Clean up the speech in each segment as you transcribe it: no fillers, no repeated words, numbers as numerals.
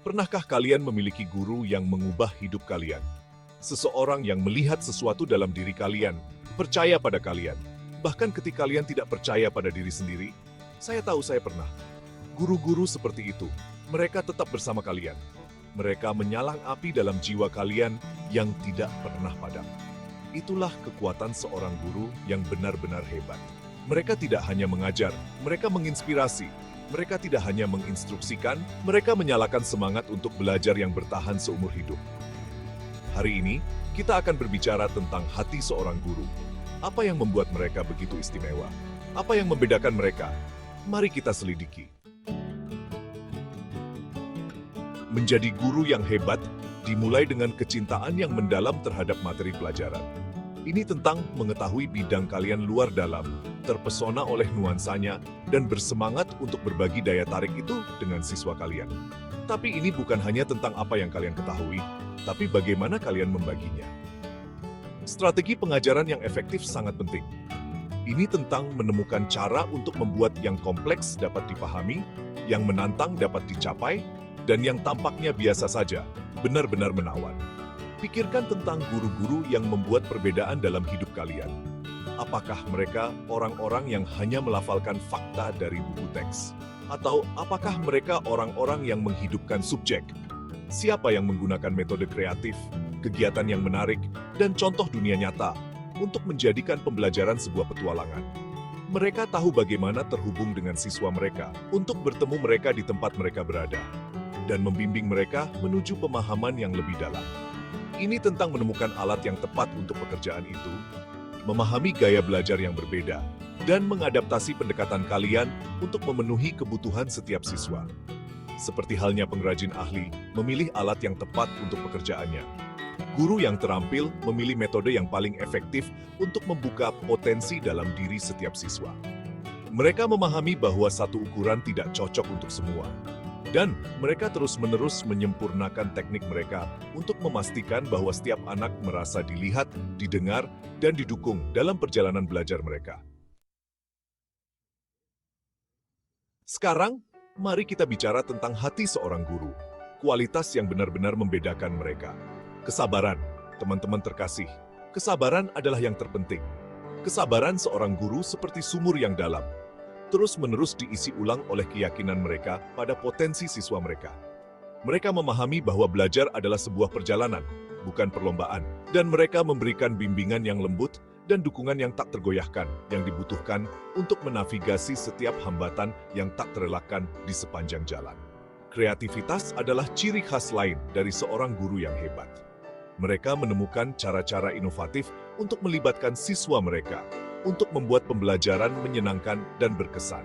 Pernahkah kalian memiliki guru yang mengubah hidup kalian? Seseorang yang melihat sesuatu dalam diri kalian, percaya pada kalian, bahkan ketika kalian tidak percaya pada diri sendiri. Saya tahu saya pernah. Guru-guru seperti itu, mereka tetap bersama kalian. Mereka menyalang api dalam jiwa kalian yang tidak pernah padam. Itulah kekuatan seorang guru yang benar-benar hebat. Mereka tidak hanya mengajar, mereka menginspirasi. Mereka tidak hanya menginstruksikan, mereka menyalakan semangat untuk belajar yang bertahan seumur hidup. Hari ini, kita akan berbicara tentang hati seorang guru. Apa yang membuat mereka begitu istimewa? Apa yang membedakan mereka? Mari kita selidiki. Menjadi guru yang hebat dimulai dengan kecintaan yang mendalam terhadap materi pelajaran. Ini tentang mengetahui bidang kalian luar dalam, terpesona oleh nuansanya, dan bersemangat untuk berbagi daya tarik itu dengan siswa kalian. Tapi ini bukan hanya tentang apa yang kalian ketahui, tapi bagaimana kalian membaginya. Strategi pengajaran yang efektif sangat penting. Ini tentang menemukan cara untuk membuat yang kompleks dapat dipahami, yang menantang dapat dicapai, dan yang tampaknya biasa saja, benar-benar menawan. Pikirkan tentang guru-guru yang membuat perbedaan dalam hidup kalian. Apakah mereka orang-orang yang hanya melafalkan fakta dari buku teks? Atau apakah mereka orang-orang yang menghidupkan subjek? Siapa yang menggunakan metode kreatif, kegiatan yang menarik, dan contoh dunia nyata untuk menjadikan pembelajaran sebuah petualangan? Mereka tahu bagaimana terhubung dengan siswa mereka untuk bertemu mereka di tempat mereka berada dan membimbing mereka menuju pemahaman yang lebih dalam. Ini tentang menemukan alat yang tepat untuk pekerjaan itu, memahami gaya belajar yang berbeda, dan mengadaptasi pendekatan kalian untuk memenuhi kebutuhan setiap siswa. Seperti halnya pengrajin ahli, memilih alat yang tepat untuk pekerjaannya. Guru yang terampil memilih metode yang paling efektif untuk membuka potensi dalam diri setiap siswa. Mereka memahami bahwa satu ukuran tidak cocok untuk semua. Dan mereka terus-menerus menyempurnakan teknik mereka untuk memastikan bahwa setiap anak merasa dilihat, didengar, dan didukung dalam perjalanan belajar mereka. Sekarang, mari kita bicara tentang hati seorang guru, kualitas yang benar-benar membedakan mereka. Kesabaran, teman-teman terkasih, kesabaran adalah yang terpenting. Kesabaran seorang guru seperti sumur yang dalam, terus-menerus diisi ulang oleh keyakinan mereka pada potensi siswa mereka. Mereka memahami bahwa belajar adalah sebuah perjalanan, bukan perlombaan, dan mereka memberikan bimbingan yang lembut dan dukungan yang tak tergoyahkan yang dibutuhkan untuk menavigasi setiap hambatan yang tak terelakkan di sepanjang jalan. Kreativitas adalah ciri khas lain dari seorang guru yang hebat. Mereka menemukan cara-cara inovatif untuk melibatkan siswa mereka, untuk membuat pembelajaran menyenangkan dan berkesan.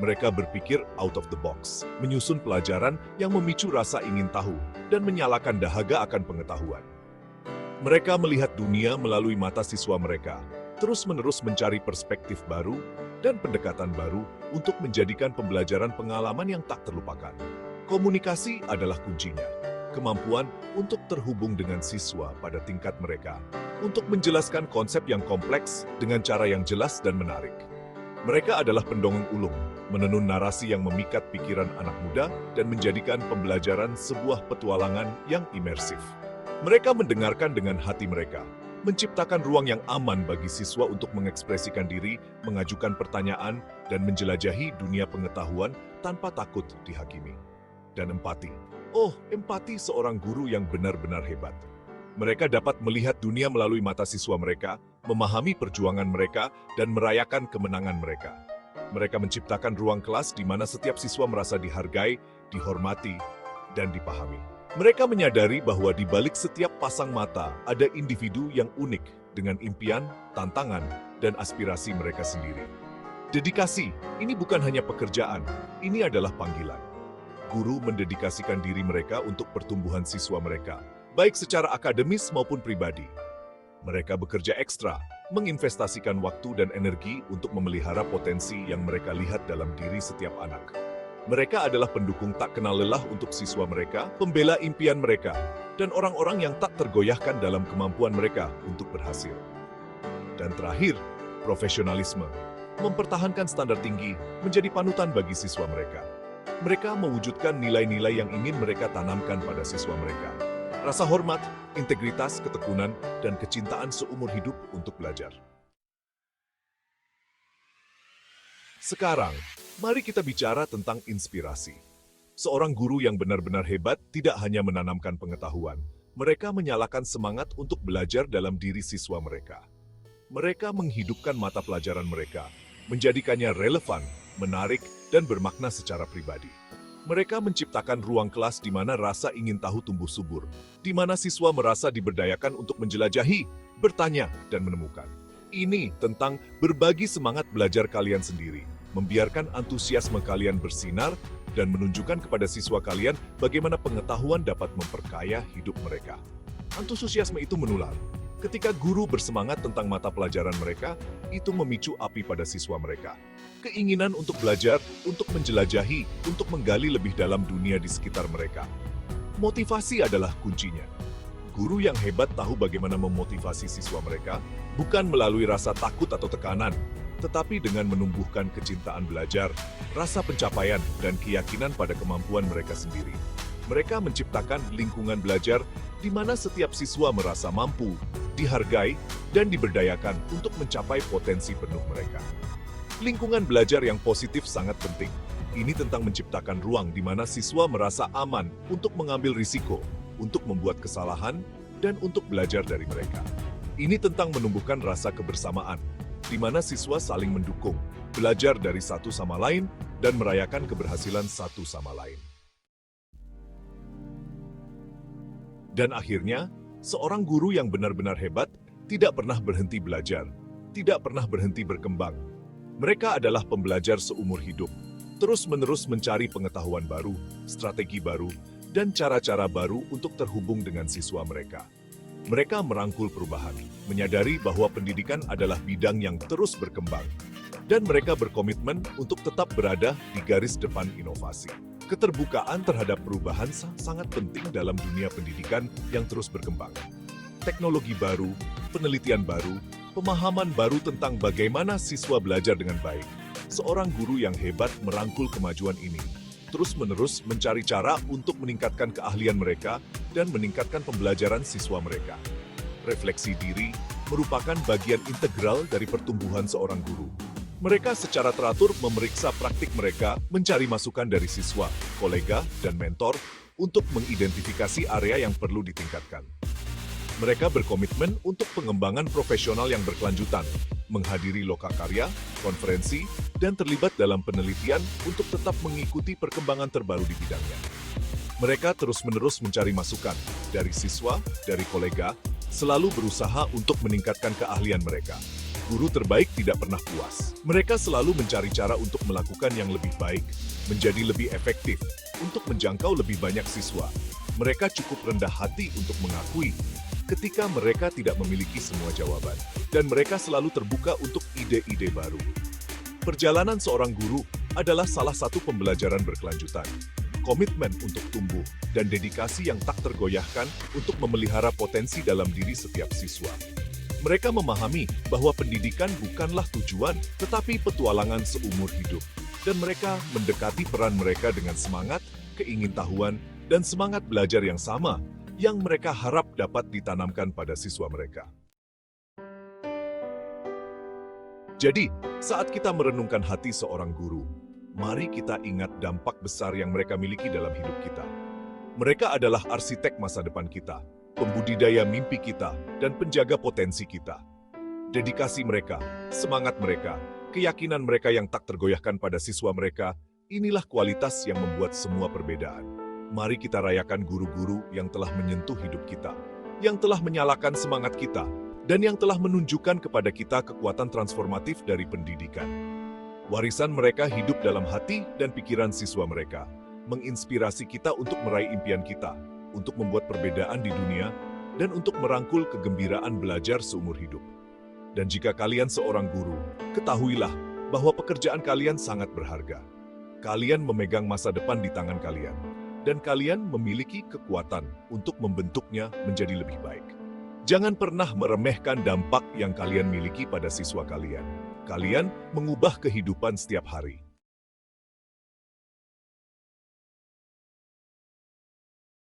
Mereka berpikir out of the box, menyusun pelajaran yang memicu rasa ingin tahu dan menyalakan dahaga akan pengetahuan. Mereka melihat dunia melalui mata siswa mereka, terus-menerus mencari perspektif baru dan pendekatan baru untuk menjadikan pembelajaran pengalaman yang tak terlupakan. Komunikasi adalah kuncinya. Kemampuan untuk terhubung dengan siswa pada tingkat mereka, untuk menjelaskan konsep yang kompleks dengan cara yang jelas dan menarik. Mereka adalah pendongeng ulung, menenun narasi yang memikat pikiran anak muda dan menjadikan pembelajaran sebuah petualangan yang imersif. Mereka mendengarkan dengan hati mereka, menciptakan ruang yang aman bagi siswa untuk mengekspresikan diri, mengajukan pertanyaan, dan menjelajahi dunia pengetahuan tanpa takut dihakimi. Dan empati. Oh, empati seorang guru yang benar-benar hebat. Mereka dapat melihat dunia melalui mata siswa mereka, memahami perjuangan mereka, dan merayakan kemenangan mereka. Mereka menciptakan ruang kelas di mana setiap siswa merasa dihargai, dihormati, dan dipahami. Mereka menyadari bahwa di balik setiap pasang mata ada individu yang unik dengan impian, tantangan, dan aspirasi mereka sendiri. Dedikasi, ini bukan hanya pekerjaan, ini adalah panggilan. Guru mendedikasikan diri mereka untuk pertumbuhan siswa mereka, baik secara akademis maupun pribadi. Mereka bekerja ekstra, menginvestasikan waktu dan energi untuk memelihara potensi yang mereka lihat dalam diri setiap anak. Mereka adalah pendukung tak kenal lelah untuk siswa mereka, pembela impian mereka, dan orang-orang yang tak tergoyahkan dalam kemampuan mereka untuk berhasil. Dan terakhir, profesionalisme. Mempertahankan standar tinggi menjadi panutan bagi siswa mereka. Mereka mewujudkan nilai-nilai yang ingin mereka tanamkan pada siswa mereka. Rasa hormat, integritas, ketekunan, dan kecintaan seumur hidup untuk belajar. Sekarang, mari kita bicara tentang inspirasi. Seorang guru yang benar-benar hebat tidak hanya menanamkan pengetahuan, mereka menyalakan semangat untuk belajar dalam diri siswa mereka. Mereka menghidupkan mata pelajaran mereka, menjadikannya relevan, menarik, dan bermakna secara pribadi. Mereka menciptakan ruang kelas di mana rasa ingin tahu tumbuh subur, di mana siswa merasa diberdayakan untuk menjelajahi, bertanya, dan menemukan. Ini tentang berbagi semangat belajar kalian sendiri, membiarkan antusiasme kalian bersinar, dan menunjukkan kepada siswa kalian bagaimana pengetahuan dapat memperkaya hidup mereka. Antusiasme itu menular. Ketika guru bersemangat tentang mata pelajaran mereka, itu memicu api pada siswa mereka. Keinginan untuk belajar, untuk menjelajahi, untuk menggali lebih dalam dunia di sekitar mereka. Motivasi adalah kuncinya. Guru yang hebat tahu bagaimana memotivasi siswa mereka, bukan melalui rasa takut atau tekanan, tetapi dengan menumbuhkan kecintaan belajar, rasa pencapaian, dan keyakinan pada kemampuan mereka sendiri. Mereka menciptakan lingkungan belajar di mana setiap siswa merasa mampu, dihargai, dan diberdayakan untuk mencapai potensi penuh mereka. Lingkungan belajar yang positif sangat penting. Ini tentang menciptakan ruang di mana siswa merasa aman untuk mengambil risiko, untuk membuat kesalahan, dan untuk belajar dari mereka. Ini tentang menumbuhkan rasa kebersamaan, di mana siswa saling mendukung, belajar dari satu sama lain, dan merayakan keberhasilan satu sama lain. Dan akhirnya, seorang guru yang benar-benar hebat tidak pernah berhenti belajar, tidak pernah berhenti berkembang. Mereka adalah pembelajar seumur hidup, terus-menerus mencari pengetahuan baru, strategi baru, dan cara-cara baru untuk terhubung dengan siswa mereka. Mereka merangkul perubahan, menyadari bahwa pendidikan adalah bidang yang terus berkembang, dan mereka berkomitmen untuk tetap berada di garis depan inovasi. Keterbukaan terhadap perubahan sangat penting dalam dunia pendidikan yang terus berkembang. Teknologi baru, penelitian baru, pemahaman baru tentang bagaimana siswa belajar dengan baik. Seorang guru yang hebat merangkul kemajuan ini, terus-menerus mencari cara untuk meningkatkan keahlian mereka dan meningkatkan pembelajaran siswa mereka. Refleksi diri merupakan bagian integral dari pertumbuhan seorang guru. Mereka secara teratur memeriksa praktik mereka, mencari masukan dari siswa, kolega, dan mentor untuk mengidentifikasi area yang perlu ditingkatkan. Mereka berkomitmen untuk pengembangan profesional yang berkelanjutan, menghadiri lokakarya, konferensi, dan terlibat dalam penelitian untuk tetap mengikuti perkembangan terbaru di bidangnya. Mereka terus-menerus mencari masukan dari siswa, dari kolega, selalu berusaha untuk meningkatkan keahlian mereka. Guru terbaik tidak pernah puas. Mereka selalu mencari cara untuk melakukan yang lebih baik, menjadi lebih efektif, untuk menjangkau lebih banyak siswa. Mereka cukup rendah hati untuk mengakui ketika mereka tidak memiliki semua jawaban, dan mereka selalu terbuka untuk ide-ide baru. Perjalanan seorang guru adalah salah satu pembelajaran berkelanjutan. Komitmen untuk tumbuh, dan dedikasi yang tak tergoyahkan untuk memelihara potensi dalam diri setiap siswa. Mereka memahami bahwa pendidikan bukanlah tujuan, tetapi petualangan seumur hidup. Dan mereka mendekati peran mereka dengan semangat, keingintahuan, dan semangat belajar yang sama, yang mereka harap dapat ditanamkan pada siswa mereka. Jadi, saat kita merenungkan hati seorang guru, mari kita ingat dampak besar yang mereka miliki dalam hidup kita. Mereka adalah arsitek masa depan kita, pembudidaya mimpi kita, dan penjaga potensi kita. Dedikasi mereka, semangat mereka, keyakinan mereka yang tak tergoyahkan pada siswa mereka, inilah kualitas yang membuat semua perbedaan. Mari kita rayakan guru-guru yang telah menyentuh hidup kita, yang telah menyalakan semangat kita, dan yang telah menunjukkan kepada kita kekuatan transformatif dari pendidikan. Warisan mereka hidup dalam hati dan pikiran siswa mereka, menginspirasi kita untuk meraih impian kita, untuk membuat perbedaan di dunia, dan untuk merangkul kegembiraan belajar seumur hidup. Dan jika kalian seorang guru, ketahuilah bahwa pekerjaan kalian sangat berharga. Kalian memegang masa depan di tangan kalian, dan kalian memiliki kekuatan untuk membentuknya menjadi lebih baik. Jangan pernah meremehkan dampak yang kalian miliki pada siswa kalian. Kalian mengubah kehidupan setiap hari.